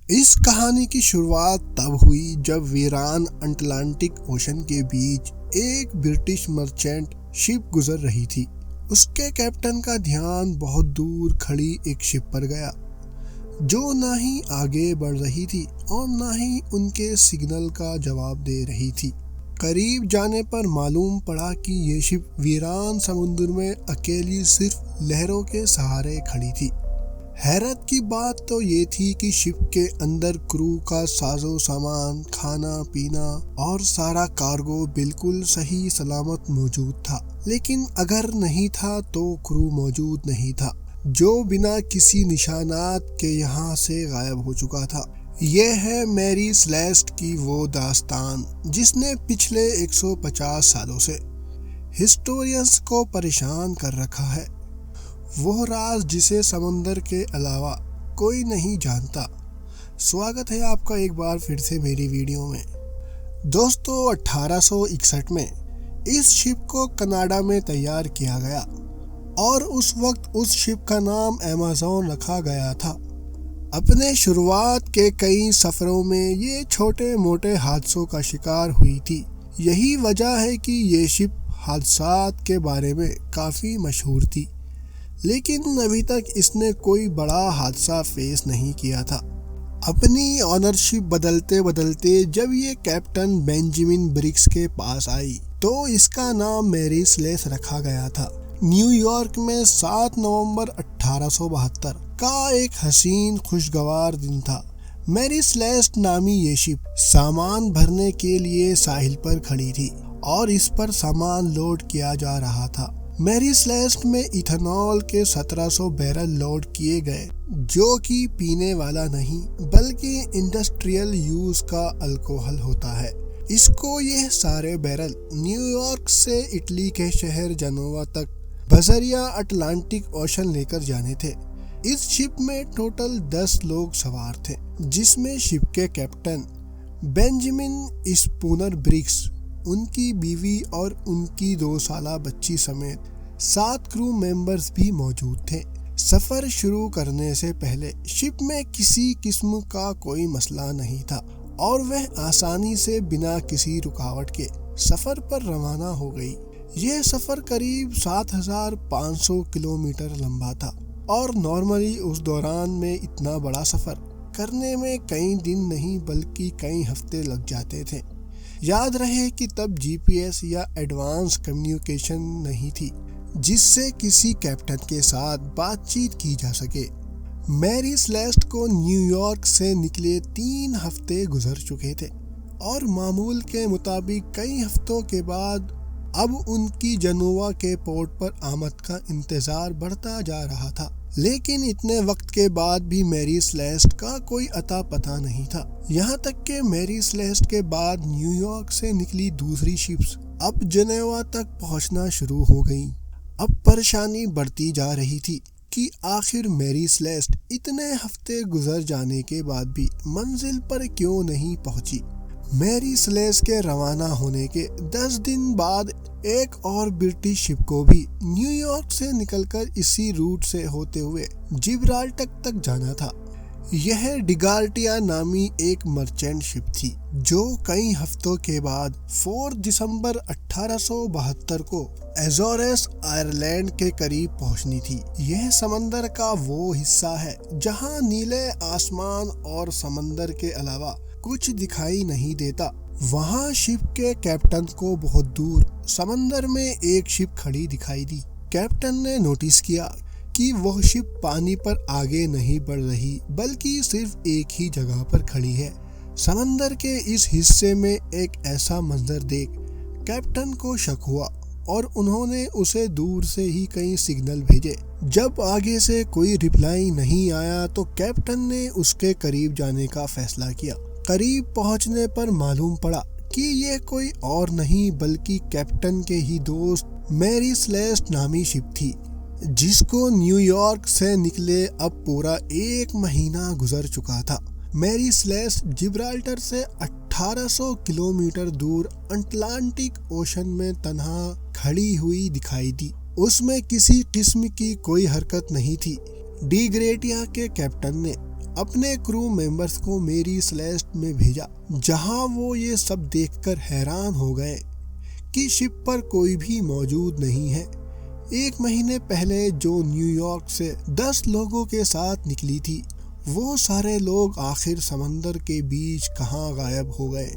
इस कहानी की शुरुआत तब हुई जब वीरान अटलांटिक ओशन के बीच एक ब्रिटिश मर्चेंट शिप गुजर रही थी। उसके कैप्टन का ध्यान बहुत दूर खड़ी एक शिप पर गया जो ना ही आगे बढ़ रही थी और ना ही उनके सिग्नल का जवाब दे रही थी। करीब जाने पर मालूम पड़ा कि ये शिप वीरान समुद्र में अकेली सिर्फ लहरों के सहारे खड़ी थी। हैरत की बात तो ये थी कि शिप के अंदर क्रू का साजो सामान, खाना पीना और सारा कार्गो बिल्कुल सही सलामत मौजूद था। लेकिन अगर नहीं था तो क्रू मौजूद नहीं था, जो बिना किसी निशानात के यहाँ से गायब हो चुका था। यह है मैरी सेलेस्ट की वो दास्तान जिसने पिछले 150 सालों से हिस्टोरियंस को परेशान कर रखा है। वो राज जिसे समंदर के अलावा कोई नहीं जानता। स्वागत है आपका एक बार फिर से मेरी वीडियो में। दोस्तों, 1861 में इस शिप को कनाडा में तैयार किया गया और उस वक्त उस शिप का नाम अमेज़न रखा गया था। अपने शुरुआत के कई सफरों में ये छोटे मोटे हादसों का शिकार हुई थी। यही वजह है कि ये शिप हादसात के बारे में काफ़ी मशहूर थी, लेकिन अभी तक इसने कोई बड़ा हादसा फेस नहीं किया था। अपनी ऑनरशिप बदलते बदलते जब ये कैप्टन बेंजामिन ब्रिग्स के पास आई तो इसका नाम मैरी सेलेस्ट रखा गया था। न्यूयॉर्क में 7 नवंबर 1872 का एक हसीन खुशगवार दिन था। मैरी सेलेस्ट नामी ये शिप सामान भरने के लिए साहिल पर खड़ी थी और इस पर सामान लोड किया जा रहा था। मैरी सेलेस्ट में इथेनॉल के 1700 बैरल लोड किए गए, जो कि पीने वाला नहीं बल्कि इंडस्ट्रियल यूज का अल्कोहल होता है। इसको ये सारे बैरल न्यूयॉर्क से इटली के शहर जेनोवा तक बजरिया अटलांटिक ओशन लेकर जाने थे। इस शिप में टोटल 10 लोग सवार थे, जिसमें शिप के कैप्टन बेंजामिन स्पूनर ब्रिग्स, उनकी बीवी और उनकी 2 साला बच्ची समेत 7 क्रू मेंबर्स भी मौजूद थे। सफर शुरू करने से पहले शिप में किसी किस्म का कोई मसला नहीं था और वह आसानी से बिना किसी रुकावट के सफर पर रवाना हो गई। यह सफर करीब 7500 किलोमीटर लंबा था और नॉर्मली उस दौरान में इतना बड़ा सफर करने में कई दिन नहीं बल्कि कई हफ्ते लग जाते थे। याद रहे कि तब जीपीएस या एडवांस कम्युनिकेशन नहीं थी जिससे किसी कैप्टन के साथ बातचीत की जा सके। मैरी सेलेस्ट को न्यूयॉर्क से निकले 3 हफ्ते गुजर चुके थे और मामूल के मुताबिक कई हफ्तों के बाद अब उनकी जेनोवा के पोर्ट पर आमद का इंतजार बढ़ता जा रहा था। लेकिन इतने वक्त के बाद भी मैरी सेलेस्ट का कोई अता पता नहीं था। यहाँ तक कि मैरी सेलेस्ट के बाद न्यूयॉर्क से निकली दूसरी शिप्स अब जेनेवा तक पहुँचना शुरू हो गईं। अब परेशानी बढ़ती जा रही थी कि आखिर मैरी सेलेस्ट इतने हफ्ते गुजर जाने के बाद भी मंजिल पर क्यों नहीं पहुंची। मैरी सेलेस्ट के रवाना होने के 10 दिन बाद एक और ब्रिटिश शिप को भी न्यूयॉर्क से निकलकर इसी रूट से होते हुए जिब्राल्टर तक जाना था। यह डिगार्टिया नामी एक मर्चेंट शिप थी जो कई हफ्तों के बाद 4 दिसंबर 1872 को एज़ोरेस आयरलैंड के करीब पहुंचनी थी। यह समंदर का वो हिस्सा है जहां नीले आसमान और समंदर के अलावा कुछ दिखाई नहीं देता। वहां शिप के कैप्टन को बहुत दूर समंदर में एक शिप खड़ी दिखाई दी। कैप्टन ने नोटिस किया कि वह शिप पानी पर आगे नहीं बढ़ रही बल्कि सिर्फ एक ही जगह पर खड़ी है। समंदर के इस हिस्से में एक ऐसा मंजर देख कैप्टन को शक हुआ और उन्होंने उसे दूर से ही कई सिग्नल भेजे। जब आगे से कोई रिप्लाई नहीं आया तो कैप्टन ने उसके करीब जाने का फैसला किया। करीब पहुंचने पर मालूम पड़ा कि ये कोई और नहीं बल्कि कैप्टन के ही दोस्त मैरी सेलेस्ट नामी शिप थी, जिसको न्यूयॉर्क से निकले अब पूरा 1 महीना गुजर चुका था। मैरी सेलेस्ट जिब्राल्टर से 1800 किलोमीटर दूर अटलांटिक ओशन में तन्हा खड़ी हुई दिखाई दी। उसमें किसी किस्म की कोई हरकत नहीं थी। डिग्रेटिया के कैप्टन ने अपने क्रू मेंबर्स को मेरी सेलेस्ट में भेजा, जहां वो ये सब देखकर हैरान हो गए कि शिप पर कोई भी मौजूद नहीं है। 1 महीने पहले जो न्यूयॉर्क से 10 लोगों के साथ निकली थी, वो सारे लोग आखिर समंदर के बीच कहाँ गायब हो गए?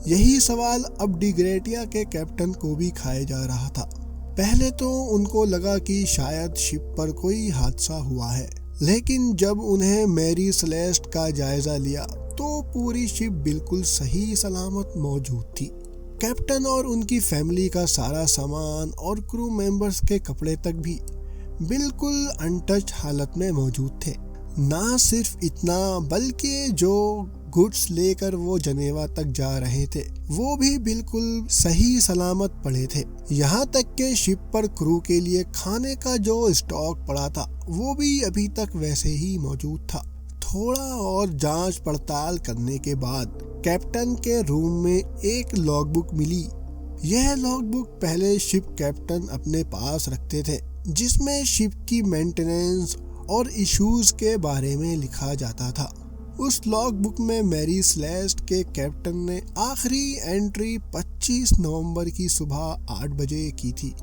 यही सवाल अब डिग्रेटिया के कैप्टन को भी खाए जा रहा था। पहले तो उनको लगा कि शायद शिप पर कोई हादसा हुआ है, लेकिन जब उन्हें मैरी सेलेस्ट का जायजा लिया तो पूरी शिप बिल्कुल सही सलामत मौजूद थी। कैप्टन और उनकी फैमिली का सारा सामान और क्रू मेंबर्स के कपड़े तक भी बिल्कुल अनटच हालत में मौजूद थे। ना सिर्फ इतना, बल्कि जो गुड्स लेकर वो जनेवा तक जा रहे थे वो भी बिल्कुल सही सलामत पड़े थे। यहाँ तक के शिप पर क्रू के लिए खाने का जो स्टॉक पड़ा था वो भी अभी तक वैसे ही मौजूद था। थोड़ा और जांच पड़ताल करने के बाद कैप्टन के रूम में एक लॉगबुक मिली। यह लॉगबुक पहले शिप कैप्टन अपने पास रखते थे, जिसमें शिप की मेंटेनेंस और इश्यूज के बारे में लिखा जाता था। उस लॉगबुक में मैरी सेलेस्ट के कैप्टन ने आखिरी एंट्री 25 नवंबर की सुबह 8 बजे की थी,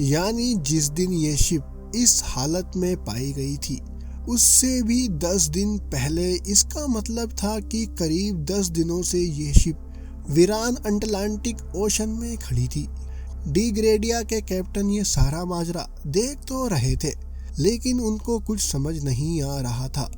यानी जिस दिन ये शिप इस हालत में पाई गई थी उससे भी 10 दिन पहले। इसका मतलब था कि करीब 10 दिनों से ये शिप वीरान अटलांटिक ओशन में खड़ी थी। डिग्रेडिया के कैप्टन ये सारा माजरा देख तो रहे थे, लेकिन उनको कुछ समझ नहीं आ रहा था।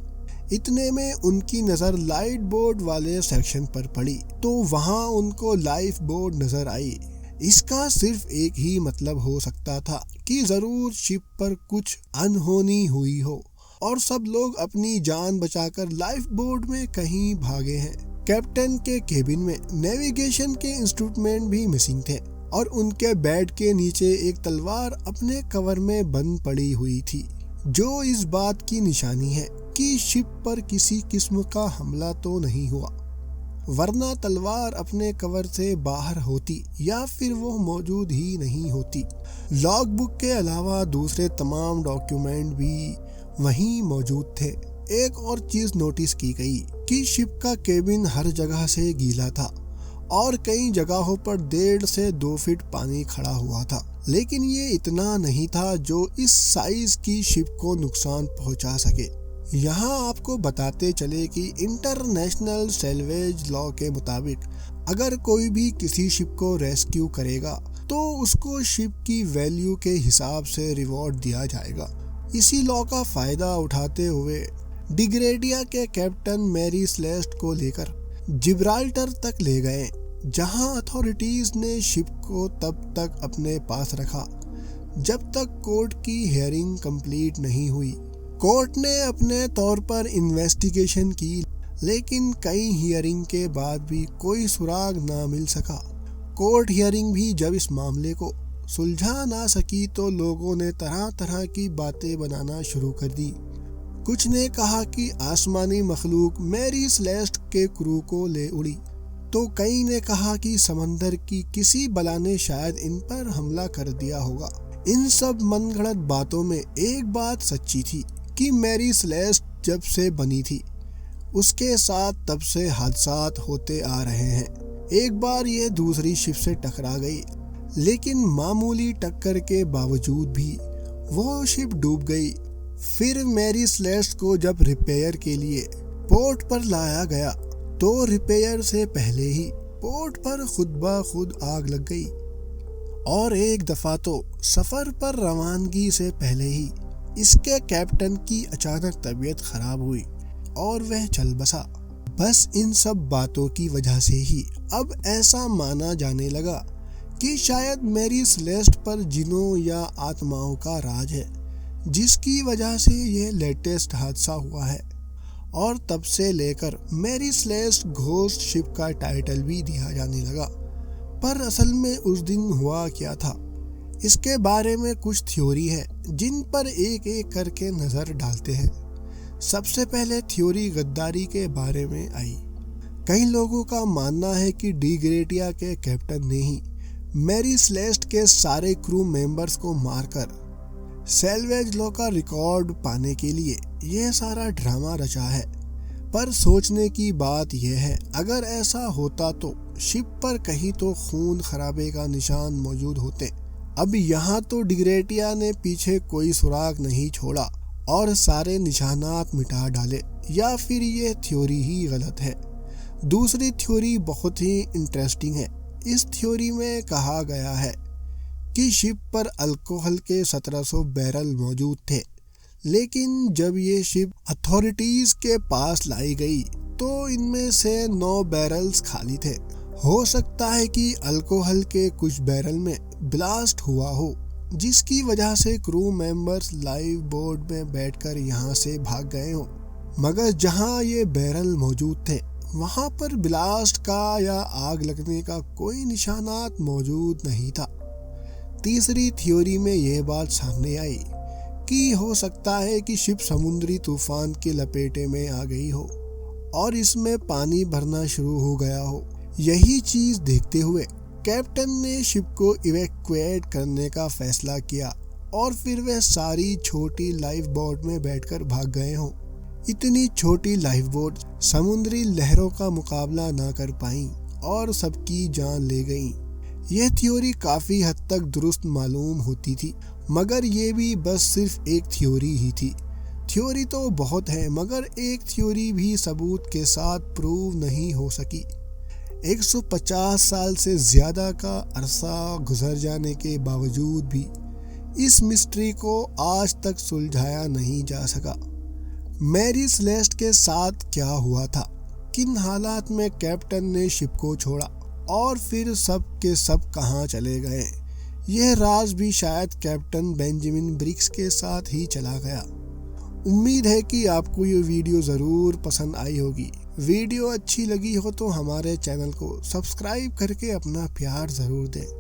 इतने में उनकी नज़र लाइफ बोर्ड वाले सेक्शन पर पड़ी, तो वहां उनको लाइफ बोर्ड नजर आई। इसका सिर्फ एक ही मतलब हो सकता था कि जरूर शिप पर कुछ अनहोनी हुई हो और सब लोग अपनी जान बचाकर लाइफ बोर्ड में कहीं भागे हैं। कैप्टन के केबिन में नेविगेशन के इंस्ट्रूमेंट भी मिसिंग थे और उनके बेड के नीचे एक तलवार अपने कवर में बंद पड़ी हुई थी, जो इस बात की निशानी है कि शिप पर किसी किस्म का हमला तो नहीं हुआ, वरना तलवार अपने कवर से बाहर होती या फिर वो मौजूद ही नहीं होती। लॉगबुक के अलावा दूसरे तमाम डॉक्यूमेंट भी वहीं मौजूद थे। एक और चीज नोटिस की गई कि शिप का केबिन हर जगह से गीला था और कई जगहों पर 1.5 से 2 फीट पानी खड़ा हुआ था, लेकिन ये इतना नहीं था जो इस साइज की शिप को नुकसान पहुंचा सके। यहाँ आपको बताते चले कि इंटरनेशनल सैल्वेज लॉ के मुताबिक अगर कोई भी किसी शिप को रेस्क्यू करेगा तो उसको शिप की वैल्यू के हिसाब से रिवॉर्ड दिया जाएगा। इसी लॉ का फायदा उठाते हुए डिग्रेडिया के कैप्टन मैरी सेलेस्ट को लेकर जिब्राल्टर तक ले गए, जहां अथॉरिटीज ने शिप को तब तक अपने पास रखा जब तक कोर्ट की हियरिंग कंप्लीट नहीं हुई। कोर्ट ने अपने तौर पर इन्वेस्टिगेशन की, लेकिन कई हियरिंग के बाद भी कोई सुराग ना मिल सका। कोर्ट हियरिंग भी जब इस मामले को सुलझा ना सकी तो लोगों ने तरह तरह की बातें बनाना शुरू कर दी। कुछ ने कहा कि आसमानी मखलूक मैरी सेलेस्ट के क्रू को ले उड़ी, तो कई ने कहा कि समंदर की किसी बला ने शायद इन पर हमला कर दिया होगा। इन सब मनगढ़ंत बातों में एक बात सच्ची थी कि मैरी सेलेस्ट जब से बनी थी उसके साथ तब से हादसात होते आ रहे हैं। एक बार ये दूसरी शिप से टकरा गई, लेकिन मामूली टक्कर के बावजूद भी वो शिप डूब गई। फिर मैरी सेलेस्ट को जब रिपेयर के लिए पोर्ट पर लाया गया तो रिपेयर से पहले ही पोर्ट पर खुद ब खुद आग लग गई, और एक दफा तो सफर पर रवानगी से पहले ही इसके कैप्टन की अचानक तबीयत खराब हुई और वह चल बसा। बस इन सब बातों की वजह से ही अब ऐसा माना जाने लगा कि शायद मैरी सेलेस्ट पर जिनों या आत्माओं का राज है, जिसकी वजह से ये लेटेस्ट हादसा हुआ है। और तब से लेकर मैरी सेलेस्ट घोस्ट शिप का टाइटल भी दिया जाने लगा। पर असल में उस दिन हुआ क्या था, इसके बारे में कुछ थ्योरी है जिन पर एक एक करके नजर डालते हैं। सबसे पहले थ्योरी गद्दारी के बारे में आई। कई लोगों का मानना है कि डिग्रेटिया के कैप्टन ने ही मैरी सेलेस्ट के सारे क्रू मेंबर्स को मारकर सैल्वेज लॉ का रिकॉर्ड पाने के लिए यह सारा ड्रामा रचा है। पर सोचने की बात यह है, अगर ऐसा होता तो शिप पर कहीं तो खून खराबे का निशान मौजूद होते। अब यहाँ तो डिग्रेटिया ने पीछे कोई सुराग नहीं छोड़ा और सारे निशानात मिटा डाले, या फिर ये थ्योरी ही गलत है। दूसरी थ्योरी बहुत ही इंटरेस्टिंग है। इस थ्योरी में कहा गया है कि शिप पर अल्कोहल के 1700 बैरल मौजूद थे, लेकिन जब ये शिप अथॉरिटीज के पास लाई गई तो इनमें से 9 बैरल्स खाली थे। हो सकता है कि अल्कोहल के कुछ बैरल में ब्लास्ट हुआ हो, जिसकी वजह से क्रू मेंबर्स लाइव बोट में बैठकर यहाँ से भाग गए हो। मगर जहाँ ये बैरल मौजूद थे वहाँ पर ब्लास्ट का या आग लगने का कोई निशानात मौजूद नहीं था। तीसरी थ्योरी में यह बात सामने आई कि हो सकता है कि शिप समुद्री तूफान के लपेटे में आ गई हो और इसमें पानी भरना शुरू हो गया हो। यही चीज देखते हुए कैप्टन ने शिप को इवैक्यूएट करने का फैसला किया और फिर वे सारी छोटी लाइफ बोट में बैठकर भाग गए हों। इतनी छोटी लाइफ बोट समुद्री लहरों का मुकाबला ना कर पाई और सबकी जान ले गईं। यह थ्योरी काफी हद तक दुरुस्त मालूम होती थी, मगर ये भी बस सिर्फ एक थ्योरी ही थी। थ्योरी तो बहुत है, मगर एक थ्योरी भी सबूत के साथ प्रूव नहीं हो सकी। 150 साल से ज्यादा का अरसा गुजर जाने के बावजूद भी इस मिस्ट्री को आज तक सुलझाया नहीं जा सका। मैरी सेलेस्ट के साथ क्या हुआ था, किन हालात में कैप्टन ने शिप को छोड़ा और फिर सब के सब कहाँ चले गए, यह राज भी शायद कैप्टन बेंजामिन ब्रिग्स के साथ ही चला गया। उम्मीद है कि आपको ये वीडियो ज़रूर पसंद आई होगी। वीडियो अच्छी लगी हो तो हमारे चैनल को सब्सक्राइब करके अपना प्यार ज़रूर दें।